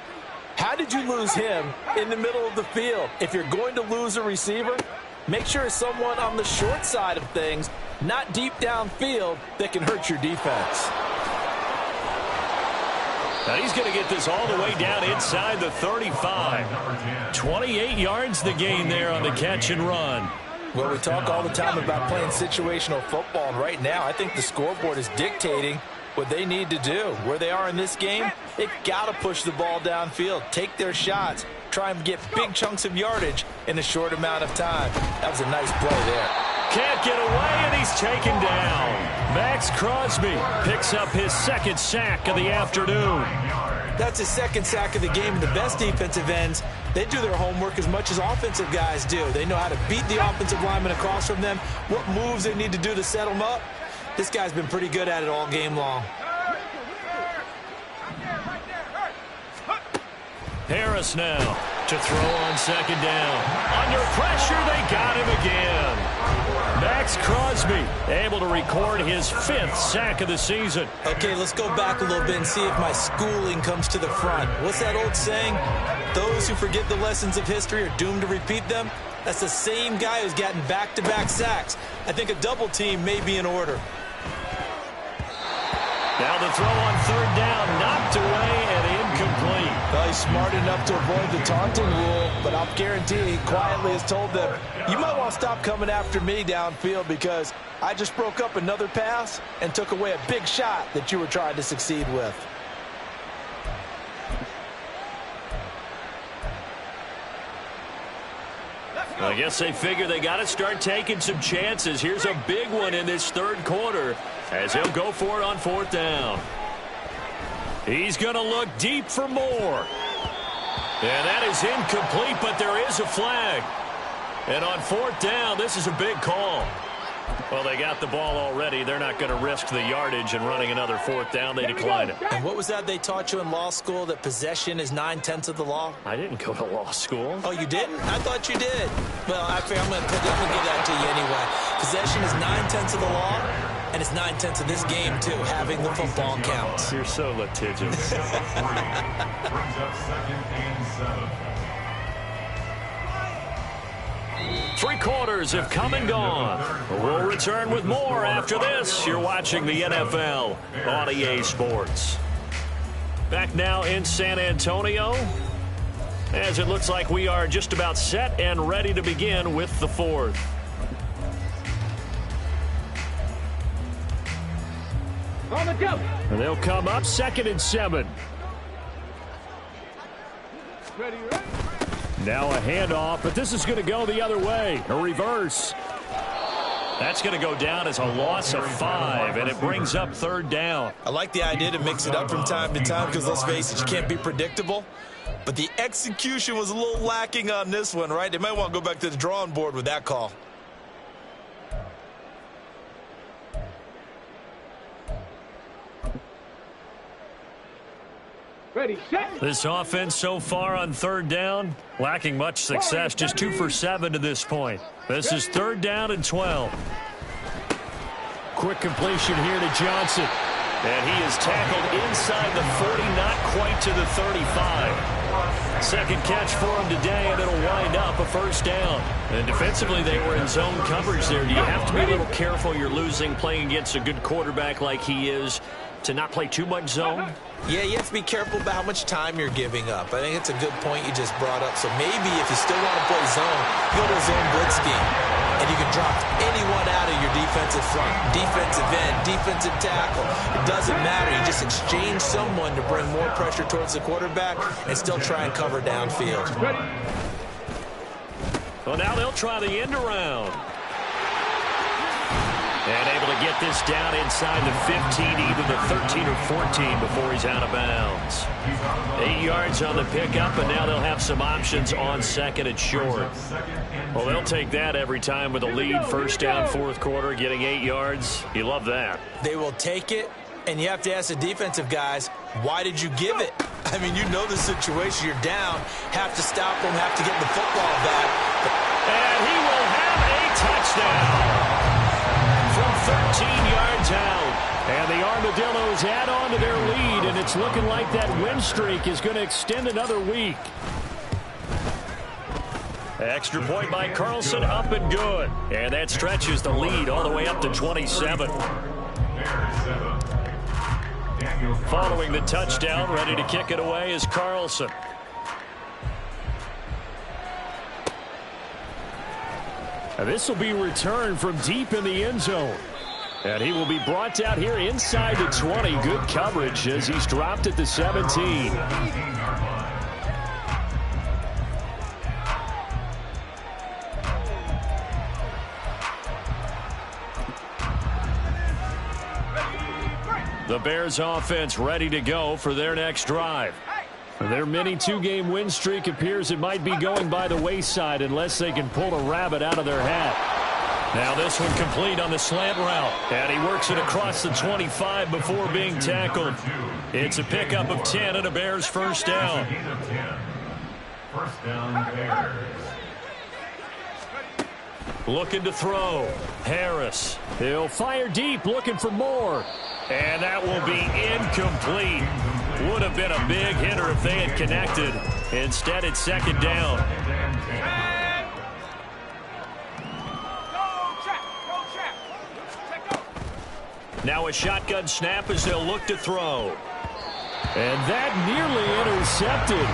How did you lose him in the middle of the field? If you're going to lose a receiver, make sure it's someone on the short side of things, not deep downfield, that can hurt your defense. Now he's going to get this all the way down inside the 35. 28 yards the gain there on the catch and run. Well, we talk all the time about playing situational football, and right now I think the scoreboard is dictating what they need to do. Where they are in this game, they've got to push the ball downfield, take their shots, try and get big chunks of yardage in a short amount of time. That was a nice play there. Can't get away, and he's taken down. Max Crosby picks up his second sack of the afternoon. That's his second sack of the game. The best defensive ends, they do their homework as much as offensive guys do. They know how to beat the offensive lineman across from them, what moves they need to do to set them up. This guy's been pretty good at it all game long. Harris now to throw on second down. Under pressure, they got him again. Max Crosby able to record his 5th sack of the season. Okay, let's go back a little bit and see if my schooling comes to the front. What's that old saying? Those who forget the lessons of history are doomed to repeat them. That's the same guy who's gotten back-to-back sacks. I think a double team may be in order. Now the throw on third down, knocked away and incomplete. Well, he's smart enough to avoid the taunting rule, but I'll guarantee he quietly has told them, you might want to stop coming after me downfield because I just broke up another pass and took away a big shot that you were trying to succeed with. I guess they figure they got to start taking some chances. Here's a big one in this third quarter as he'll go for it on fourth down. He's going to look deep for more. And that is incomplete, but there is a flag. And on fourth down, this is a big call. Well, they got the ball already. They're not going to risk the yardage and running another fourth down. They decline it. And what was that they taught you in law school, that possession is 9/10 of the law? I didn't go to law school. Oh, you didn't? I thought you did. Well, I'm going to give that to you anyway. Possession is 9/10 of the law, and it's 9/10 of this game, too. Having the football counts. You're so litigious. Brings up 2nd and 7. 3 quarters have come and gone. We'll return with more after this. You're watching the NFL on EA Sports. Back now in San Antonio, as it looks like we are just about set and ready to begin with the fourth. And they'll come up 2nd and 7. Ready. Now a handoff, but this is going to go the other way. A reverse. That's going to go down as a loss of 5, and it brings up third down. I like the idea to mix it up from time to time because, let's face it, you can't be predictable. But the execution was a little lacking on this one, right? They might want to go back to the drawing board with that call. Ready, set. This offense so far on third down, lacking much success, just 2 for 7 to this point. This is 3rd down and 12. Quick completion here to Johnson. And he is tackled inside the 40, not quite to the 35. Second catch for him today, and it'll wind up a first down. And defensively, they were in zone coverage there. Do you have to be a little careful? You're losing, playing against a good quarterback like he is, to not play too much zone? Yeah, you have to be careful about how much time you're giving up. I think it's a good point you just brought up. So maybe if you still want to play zone, go to a zone blitz scheme. And you can drop anyone out of your defensive front. Defensive end, defensive tackle. It doesn't matter. You just exchange someone to bring more pressure towards the quarterback and still try and cover downfield. Well, now they'll try the end around. And able to get this down inside the 15, either the 13 or 14 before he's out of bounds. 8 yards on the pickup, and now they'll have some options on 2nd and short. Well, they'll take that every time with a lead. First down, 4th quarter, getting 8 yards. You love that. They will take it, and you have to ask the defensive guys, why did you give it? I mean, you know the situation. You're down, have to stop them, have to get the football back. And he will have a touchdown. From 13 yards out. And the Armadillos add on to their lead, and it's looking like that win streak is going to extend another week. Extra point by Carlson, up and good. And that stretches the lead all the way up to 27. Following the touchdown, ready to kick it away is Carlson. And this will be returned from deep in the end zone. And he will be brought out here inside the 20. Good coverage as he's dropped at the 17. The Bears offense ready to go for their next drive. Their mini two-game win streak appears it might be going by the wayside unless they can pull a rabbit out of their hat. Now this one complete on the slant route. And he works it across the 25 before being tackled. It's a pickup of 10 and a Bears first down. First down, Bears. Looking to throw. Harris. He'll fire deep, looking for more. And that will be incomplete. Would have been a big hitter if they had connected. Instead, it's second down. Now a shotgun snap as they'll look to throw. And that nearly intercepted.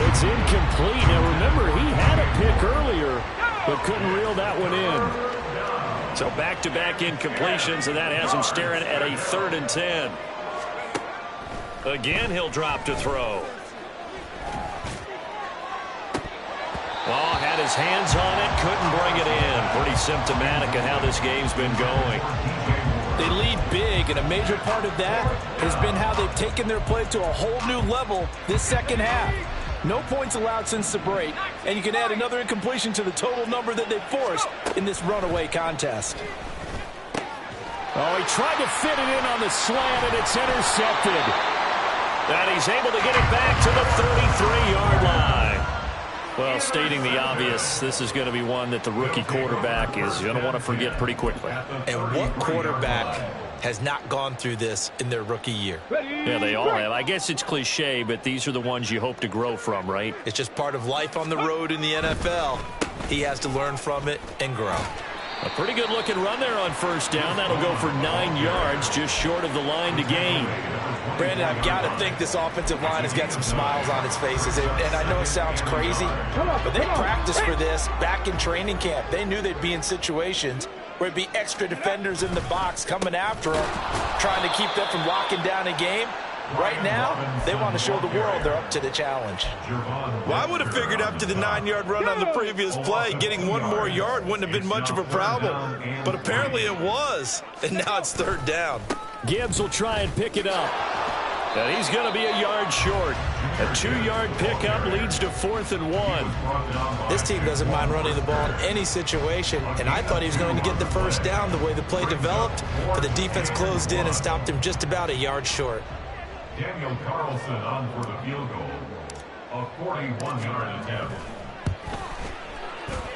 It's incomplete. Now remember, he had a pick earlier, but couldn't reel that one in. So back-to-back incompletions, and that has him staring at a 3rd and 10. Again, he'll drop to throw. Oh, had his hands on it, couldn't bring it in. Pretty symptomatic of how this game's been going. They lead big, and a major part of that has been how they've taken their play to a whole new level this second half. No points allowed since the break, and you can add another incompletion to the total number that they've forced in this runaway contest. Oh, he tried to fit it in on the slant, and it's intercepted. And he's able to get it back to the 33-yard line. Well, stating the obvious, this is going to be one that the rookie quarterback is going to want to forget pretty quickly. And what quarterback has not gone through this in their rookie year? Yeah, they all have. I guess it's cliche, but these are the ones you hope to grow from, right? It's just part of life on the road in the NFL. He has to learn from it and grow. A pretty good looking run there on first down. That'll go for 9 yards, just short of the line to gain. Brandon, I've got to think this offensive line has got some smiles on its faces. And I know it sounds crazy, but they practiced for this back in training camp. They knew they'd be in situations where it'd be extra defenders in the box coming after them, trying to keep them from locking down a game. Right now, they want to show the world they're up to the challenge. Well, I would have figured after the 9-yard run on the previous play, getting one more yard wouldn't have been much of a problem. But apparently it was, and now it's 3rd down. Gibbs will try and pick it up. And he's going to be a yard short. A 2-yard pickup leads to 4th and 1. This team doesn't mind running the ball in any situation, and I thought he was going to get the first down the way the play developed, but the defense closed in and stopped him just about a yard short. Daniel Carlson on for the field goal. A 41-yard attempt.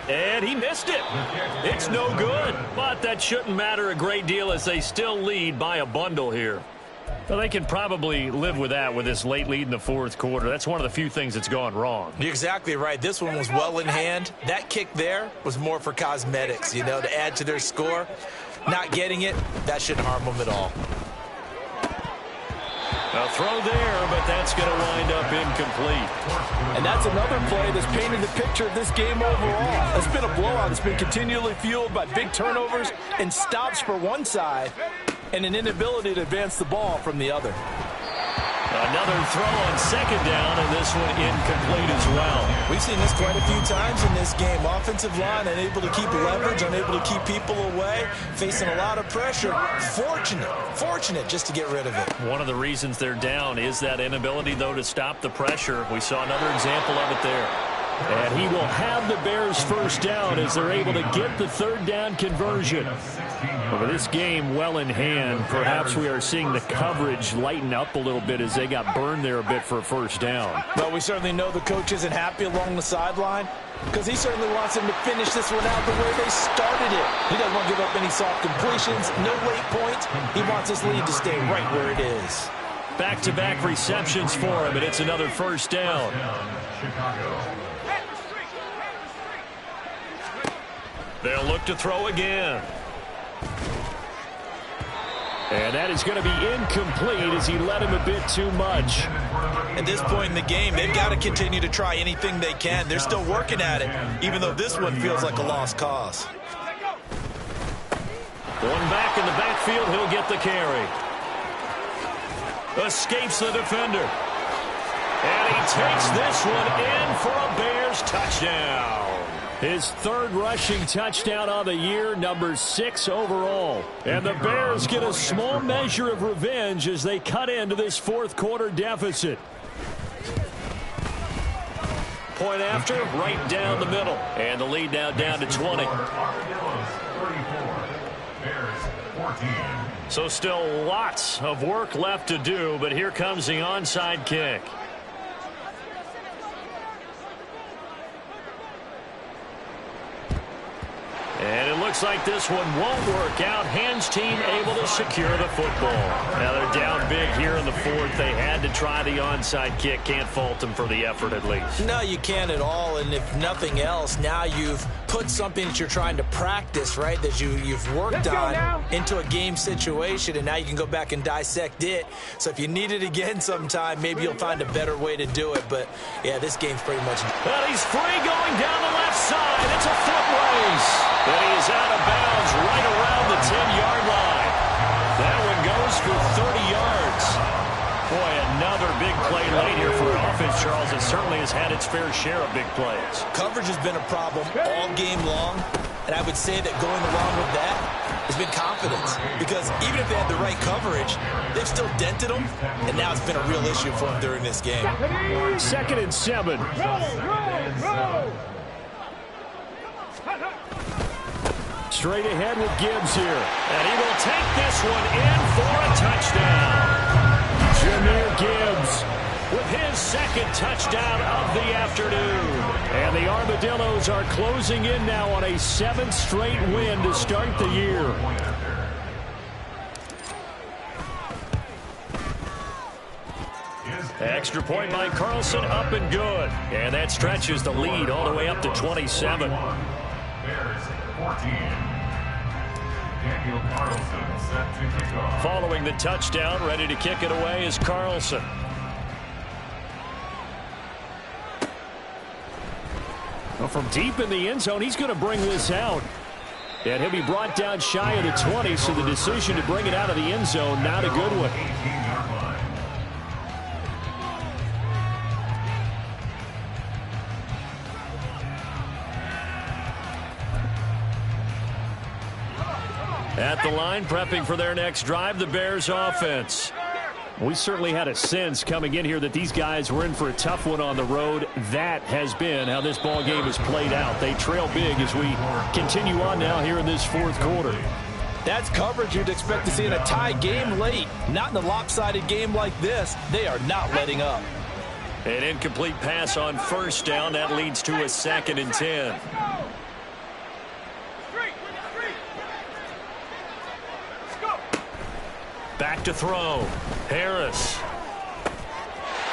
And he missed it. It's no good. But that shouldn't matter a great deal as they still lead by a bundle here. Well, they can probably live with that with this late lead in the 4th quarter. That's one of the few things that's gone wrong. You're exactly right. This one was well in hand. That kick there was more for cosmetics, you know, to add to their score. Not getting it, that shouldn't harm them at all. A throw there, but that's going to wind up incomplete. And that's another play that's painted the picture of this game overall. It's been a blowout. It's been continually fueled by big turnovers and stops for one side and an inability to advance the ball from the other. Another throw on 2nd down, and this one incomplete as well. We've seen this quite a few times in this game. Offensive line unable to keep leverage, unable to keep people away, facing a lot of pressure. Fortunate just to get rid of it. One of the reasons they're down is that inability, though, to stop the pressure. We saw another example of it there. And he will have the Bears first down as they're able to get the 3rd down conversion. Over this game well in hand, perhaps we are seeing the coverage lighten up a little bit as they got burned there a bit for a first down. Well, we certainly know the coach isn't happy along the sideline because he certainly wants them to finish this one out the way they started it. He doesn't want to give up any soft completions, no late points. He wants his lead to stay right where it is. Back-to-back receptions for him, and it's another first down. They'll look to throw again. And that is going to be incomplete as he led him a bit too much. At this point in the game, they've got to continue to try anything they can. They're still working at it, even though this one feels like a lost cause. Going back in the backfield, he'll get the carry. Escapes the defender. And he takes this one in for a Bears touchdown. His third rushing touchdown on the year, number 6 overall. And the Bears get a small measure of revenge as they cut into this fourth quarter deficit. Point after, right down the middle. And the lead now down to 20. So still lots of work left to do, but here comes the onside kick. And it looks like this one won't work out. Hands team able to secure the football. Now they're down big here in the fourth. They had to try the onside kick. Can't fault them for the effort at least. No, you can't at all. And if nothing else, now you've put something that you're trying to practice, right, that you've worked on into a game situation, and now you can go back and dissect it. So if you need it again sometime, maybe you'll find a better way to do it. But, yeah, this game's pretty much... Well, he's free going down the left side. It's a foot race. And he is out of bounds right around the 10-yard line. That one goes for 30 yards. Boy, another big play late here for offense, Charles. It certainly has had its fair share of big plays. Coverage has been a problem all game long, and I would say that going along with that has been confidence. Because even if they had the right coverage, they've still dented them, and now it's been a real issue for them during this game. 2nd and 7. Straight ahead with Gibbs here. And he will take this one in for a touchdown. Jahmyr Gibbs with his 2nd touchdown of the afternoon. And the Armadillos are closing in now on a 7th straight win to start the year. Extra point by Carlson, up and good. And that stretches the lead all the way up to 27. Bears 14. Daniel Carlson set to kick off. Following the touchdown, ready to kick it away is Carlson. Well, from deep in the end zone, he's going to bring this out. And he'll be brought down shy of the 20, so the decision to bring it out of the end zone, not a good one. 18-yard line. At the line, prepping for their next drive, the Bears offense. We certainly had a sense coming in here that these guys were in for a tough one on the road. That has been how this ball game has played out. They trail big as we continue on now here in this fourth quarter. That's coverage you'd expect to see in a tie game late. Not in a lopsided game like this. They are not letting up. An incomplete pass on 1st down. That leads to a 2nd and 10. Back to throw. Harris.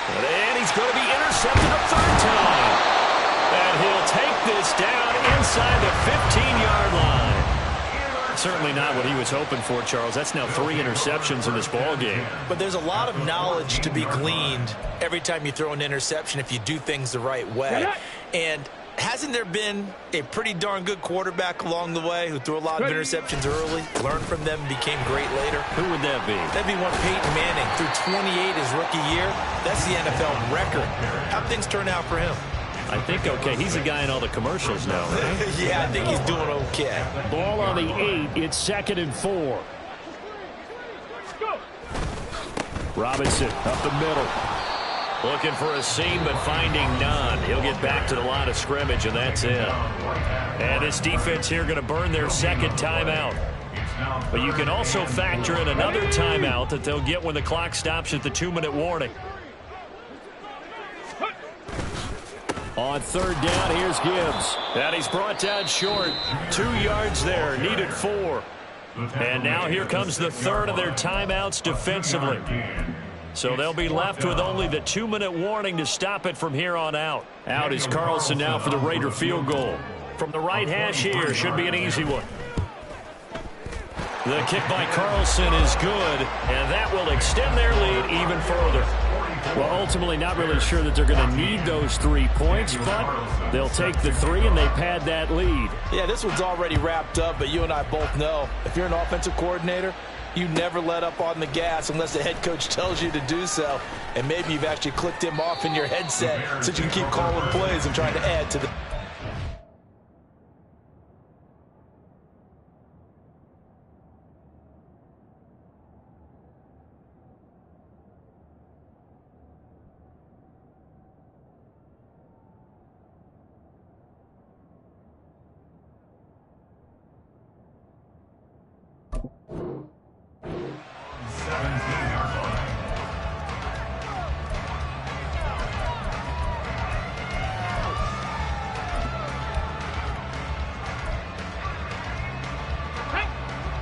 And he's going to be intercepted a 3rd time. And he'll take this down inside the 15-yard line. Certainly not what he was hoping for, Charles. That's now 3 interceptions in this ball game. But there's a lot of knowledge to be gleaned every time you throw an interception if you do things the right way. And hasn't there been a pretty darn good quarterback along the way who threw a lot of interceptions early, learned from them, and became great later? Who would that be? That'd be one Peyton Manning. Threw 28 his rookie year. That's the NFL record. How'd things turn out for him? I think okay. He's the guy in all the commercials now, right? Yeah, I think he's doing okay. Ball on the 8. It's 2nd and 4. Robinson up the middle. Looking for a seam, but finding none. He'll get back to the line of scrimmage, and that's it. And this defense here going to burn their 2nd timeout. But you can also factor in another timeout that they'll get when the clock stops at the 2-minute warning. On 3rd down, here's Gibbs. And he's brought down short. 2 yards there, needed 4. And now here comes the 3rd of their timeouts defensively. So they'll be left with only the 2-minute warning to stop it from here on out. Out is Carlson now for the Raider field goal. From the right hash here, should be an easy one. The kick by Carlson is good, and that will extend their lead even further. Well, ultimately, not really sure that they're going to need those 3 points, but they'll take the 3, and they pad that lead. Yeah, this one's already wrapped up, but you and I both know if you're an offensive coordinator, you never let up on the gas unless the head coach tells you to do so. And maybe you've actually clicked him off in your headset so you can keep calling plays and trying to add to the...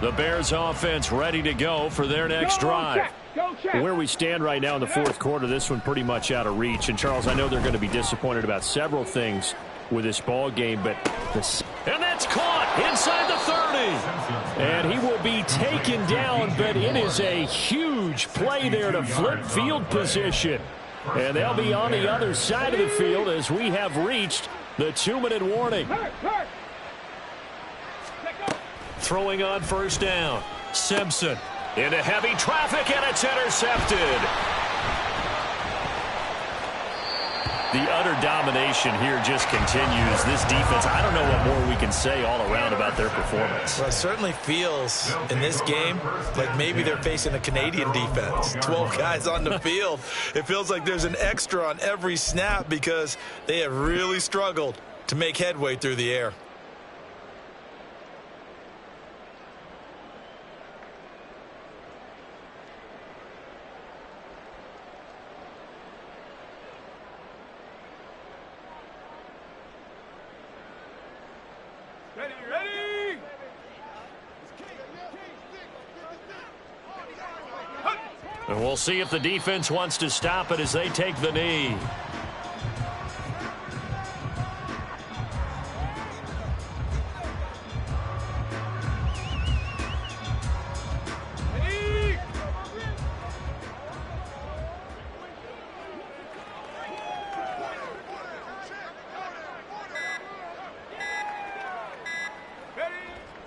The Bears offense ready to go for their next drive. Where we stand right now in the fourth quarter, this one pretty much out of reach. And, Charles, I know they're going to be disappointed about several things with this ball game, but and that's caught inside the 30. And he will be taken down, but it is a huge play there to flip field position. And they'll be on the other side of the field as we have reached the 2-minute warning. Throwing on first down. Simpson into heavy traffic, and it's intercepted. The utter domination here just continues. This defense, I don't know what more we can say all around about their performance. Well, it certainly feels in this game like maybe they're facing a Canadian defense. 12 guys on the field. It feels like there's an extra on every snap because they have really struggled to make headway through the air. And we'll see if the defense wants to stop it as they take the knee.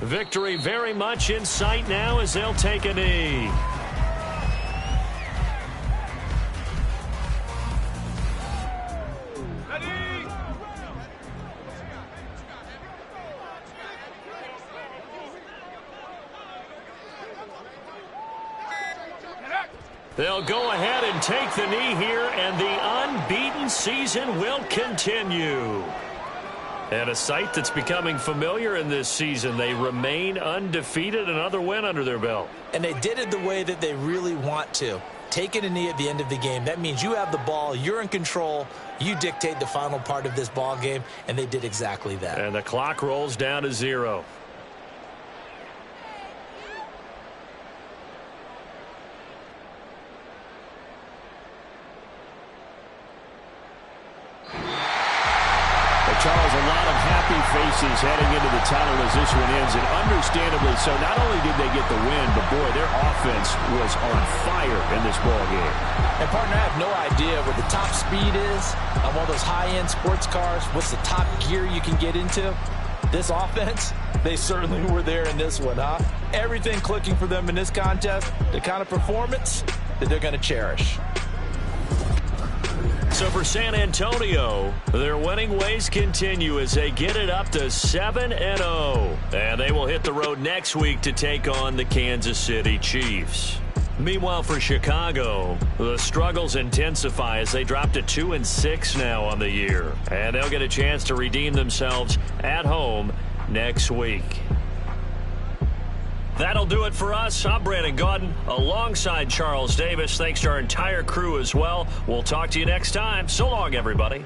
Victory very much in sight now as they'll take a knee. They'll go ahead and take the knee here, and the unbeaten season will continue. And a sight that's becoming familiar in this season. They remain undefeated, another win under their belt. And they did it the way that they really want to. Taking a knee at the end of the game. That means you have the ball, you're in control, you dictate the final part of this ball game, and they did exactly that. And the clock rolls down to 0. Charles, a lot of happy faces heading into the tunnel as this one ends, and understandably so. Not only did they get the win, but boy, their offense was on fire in this ball game. And partner, I have no idea what the top speed is on one of those high-end sports cars. What's the top gear you can get into? This offense, they certainly were there in this one, huh? Everything clicking for them in this contest, the kind of performance that they're going to cherish. So for San Antonio, their winning ways continue as they get it up to 7-0. And they will hit the road next week to take on the Kansas City Chiefs. Meanwhile, for Chicago, the struggles intensify as they drop to 2-6 now on the year. And they'll get a chance to redeem themselves at home next week. That'll do it for us. I'm Brandon Gaudin alongside Charles Davis. Thanks to our entire crew as well. We'll talk to you next time. So long, everybody.